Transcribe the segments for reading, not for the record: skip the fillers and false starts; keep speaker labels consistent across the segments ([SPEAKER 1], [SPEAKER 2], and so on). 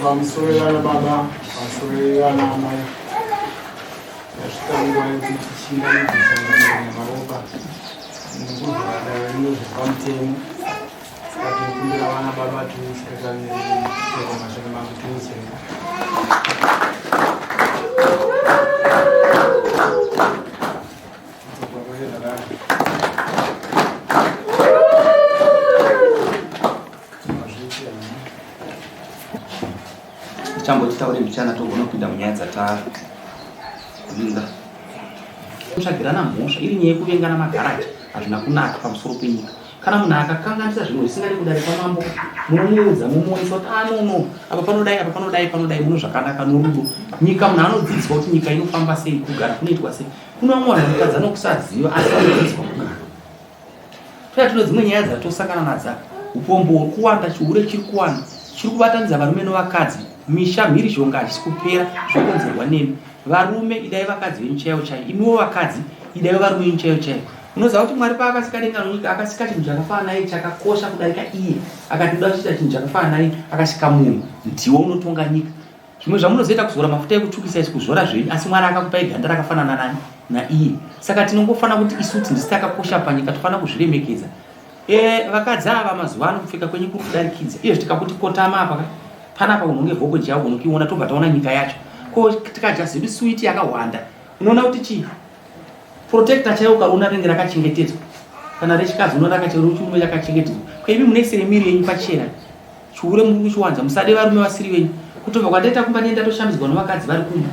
[SPEAKER 1] Vamsorera baba, vamsorera namai. Yashitangwa yekutichinga nezvisangano nemaropa. Ngokuzvada nezvepamutemo. Saka tinokumbira vana baba tiusekera mashaka mangu tiusekera.
[SPEAKER 2] Chambo titaure mchana togona kupinda munyaya dzatarinda kutsvagirana mhosva iri nyaya yekuvengana magaraji hazvina kunaka pamusoro penyika. Kana munhu akakanganisa zvinhu zvisingadi kudarika mambo munomuudza mumuonesa kuti anono apa panodai apa panodai muno zvakanaka norudo. Nyika munhu anodzidzwa kuti nyika inofamba sei, kugara kunoitwa sei. Kuno vamwe vanhu vanotadza nokusaziva asi vanodzidzwa kugara. Toya tino dzimwe nyaya dzatosangana nadzo, upombo huri kuwanda, chihure chiri kuwanda chiri kubatanidza varume nevakadzi. Misha mhirizhonga hachisi kupera zvokonzerwa nemi. Varume idai vakadzi venyu chaivo chaivo, imiwo vakadzi idai varume venyu chaivo chaivo. Unoziva kuti Mwari paakasika denga nenyika akasika chinhu chakafanana naye chakakosha kudarika iye, akati uda kuchiita chinhu chakafanana naye akasika munhu, ndiwe unotonga nyika. Zvimwe zvamunozoita kuzora mafuta ekutsvukisa isi kuzora zvenyu, asi Mwari akakupai ganda rakafanana nani naiye. Saka tinongofanira kuti isu ndisi takakosha panyika, tofanira kuzviremekedza. Vakadzi ava mazuva ano kupfeka kwenyu kuri kudarikidza. Izvo tikakuti kotama apa panapa unonge vhoko chavo unokiona tobva taona nyika yacho. Ko tikajaziri switi yakawanda. Unoona kuti chii? Protector chaiwo ukaona ringe rakachengetedzwa. Kana rechikazi unoona rakacheruchume rakachengetedzwa. Kwaivi munesere miri yenyu pachena. Chihure muri kuchiwanza musade varume vasiri venyu. Kutobva kwandaita kumba nenda toshambidzwa nevakadzi vari kumba.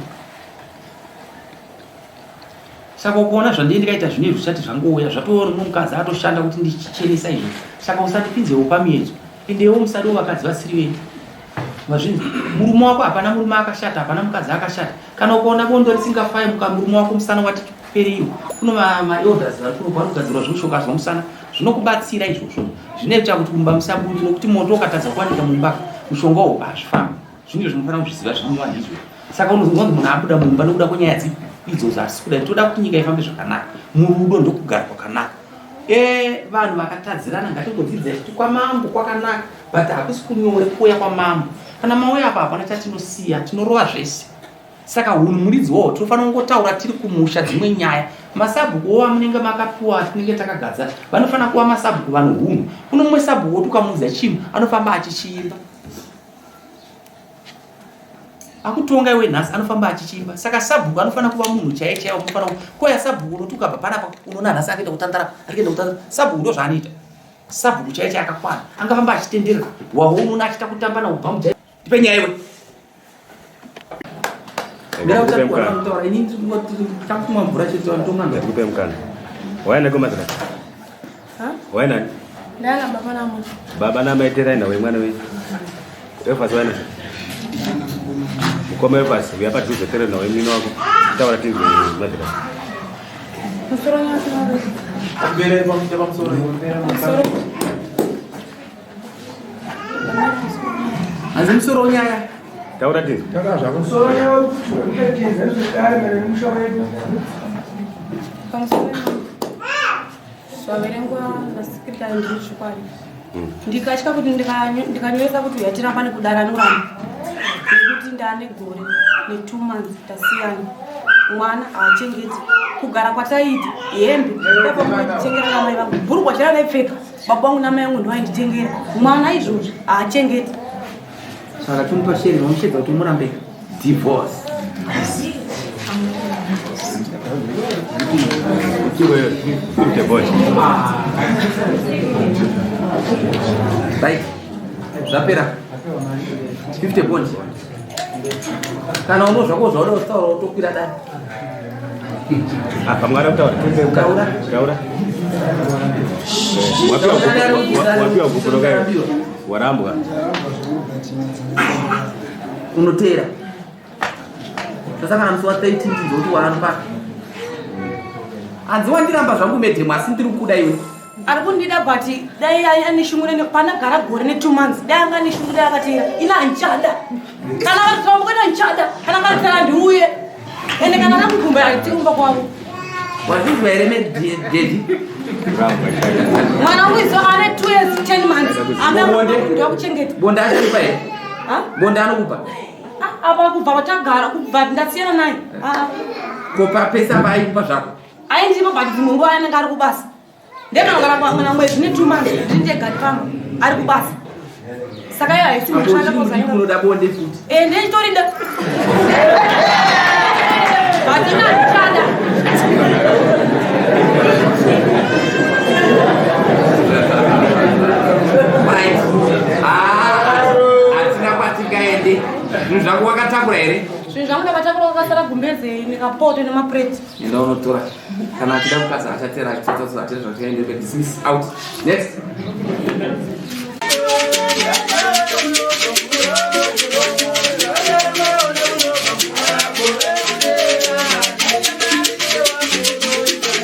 [SPEAKER 2] Saka ukaona zvandii ndikaita zvine zvisati zvangouya zvatoo mukadzi atoshanda kuti ndichichenesa izvo. Saka usandipinzewo pamiedzo. Endewo musade vakadzi vasiri venyu. Mazvinzi murume wako hapana murume akashata, hapana mukadzi akashata. Kana ukaona bondo risingafai murume wako musana wati periwo, kuno maelders vari kuno vanogadzirwa zvoshoka zva musana zvinokubatsira izvozvo. Zvinoita kuti mumba musabude nokuti moto ukatadza kuwanika mumba mushonga uyu hazvifambi. Zvinhu zvinofanira kuzviziva zvinova izvo. Saka unozwa kuti munhu abuda mumba nokuda kwenyaya idzodzo asi kudai toda kuti nyika ifambe zvakanaka. Murudo ndokugara kwakanaka. Vanhu vakatadzirana ngatigodzidzai kuti kwamambo kwakanaka, but hakusi kunyore kuuya kwamambo. Kana mauya apa hapana chatinosiya, tinorova zvese. Saka hunhu muridzi wawo tofanira kungotaura tiri kumusha dzimwe nyaya. Masabhuku owa munenge makapiwa tinenge takagadzana. Vanofanira kuva masabhuku vanhu hunhu. Kuno mumwe sabhuku tukamuudza chinhu anofamba achichimba. Akutonga iwe nhasi anofamba achichimba. Saka sabhuku anofanira kuva munhu chaiye chaiye unofanira koya sabhuku notukabva panapa unoona nhasi akaenda kutandara, arikuenda kutandara. Sabhuku ndo zvaanoita. Sabhuku chaiye chaiye akakwana. Angafamba achitenderera. Wawo unoona achita kutamba nawo pamujai. Tipe nyaya iwe. Mira utakuwa mtora ini takumwa mvura cheto ndomanga
[SPEAKER 3] Nikupe mkana. Waena kwa madra.
[SPEAKER 4] Ha?
[SPEAKER 3] Waena?
[SPEAKER 4] Ndala baba na mwana.
[SPEAKER 3] Baba na maitera ina we mwana we. Wefa zwana. Mukome basi we hapa tuze tere na we mino wako. Tawala tingi madra.
[SPEAKER 4] Msoro nya sana.
[SPEAKER 1] Mbele kwa mtema msoro.
[SPEAKER 4] Msoro.
[SPEAKER 1] Azim msoro nyaya.
[SPEAKER 3] Tawala tingi.
[SPEAKER 1] Msoro nyaya. Mtetize zvikari mere mushawedu.
[SPEAKER 4] Pamusoro. Swaverengwa nasikita ndirichikwari. Ndikatya kuti ndikanyoresa kuti yatiramba nekudara noramba. Ndikuti ndane Gore ne2 months tasiyana. Mwana achengeti kugara kwataiti hembe ndapachengera namai vangu bhurukwa chera naipfeka baba vangu namai vangu ndovainditengera mwana izvozvo haachengeti.
[SPEAKER 2] Saka tumupasheri vamushedza kuti murambe divorce. Right. Zvapera 50 points. Kana unozvako zvauri kutaura utokwira dani.
[SPEAKER 3] Apa mwana kutaura? Taura. Wapiwa kukuroga warambwa.
[SPEAKER 2] Unotera. Sasa kana mswa 13 ndoti waramba. Anzi wandiramba zvangu medhe mwasi ndiri kuda iwe.
[SPEAKER 4] Ari kundida but dai anishungure pana gara Gore ne 2 months. Dai anga nishungure akatira. Ina Handichada. Kana vatombo kana Handichada. Kana vatsara ndiuye. Ene kana namukumba aitirumba kwavo.
[SPEAKER 2] Wazizwa ere mededi.
[SPEAKER 4] Mwana wizo ane 2 years 10 months. Bonde ndakuchengeta.
[SPEAKER 2] Bonde akupa ere.
[SPEAKER 4] Ha?
[SPEAKER 2] Bonde anokupa.
[SPEAKER 4] Apa kubva vatagara kubva ndasiyana naye.
[SPEAKER 2] Kopa pesa vaikupa zvako.
[SPEAKER 4] Aindipa but mungu anenge ari kubasa. Ndekana kana mwezi ne 2 months ndinjega pamwe ari kubasa. Saka iye haisi mushanda kozanya.
[SPEAKER 2] Unoda bonde futi.
[SPEAKER 4] Nditori nda. Pasina Handichada.
[SPEAKER 2] Right. Atina kwatikaende. Zvangu wakatakura ere?
[SPEAKER 4] Zvinhu zvangu ndakatakura wakasara gumbeze nekapoto nemaplate.
[SPEAKER 2] Enda unotora. Kana achida kukaza achatera achitotsa atera zvakaenda dismiss out. Next.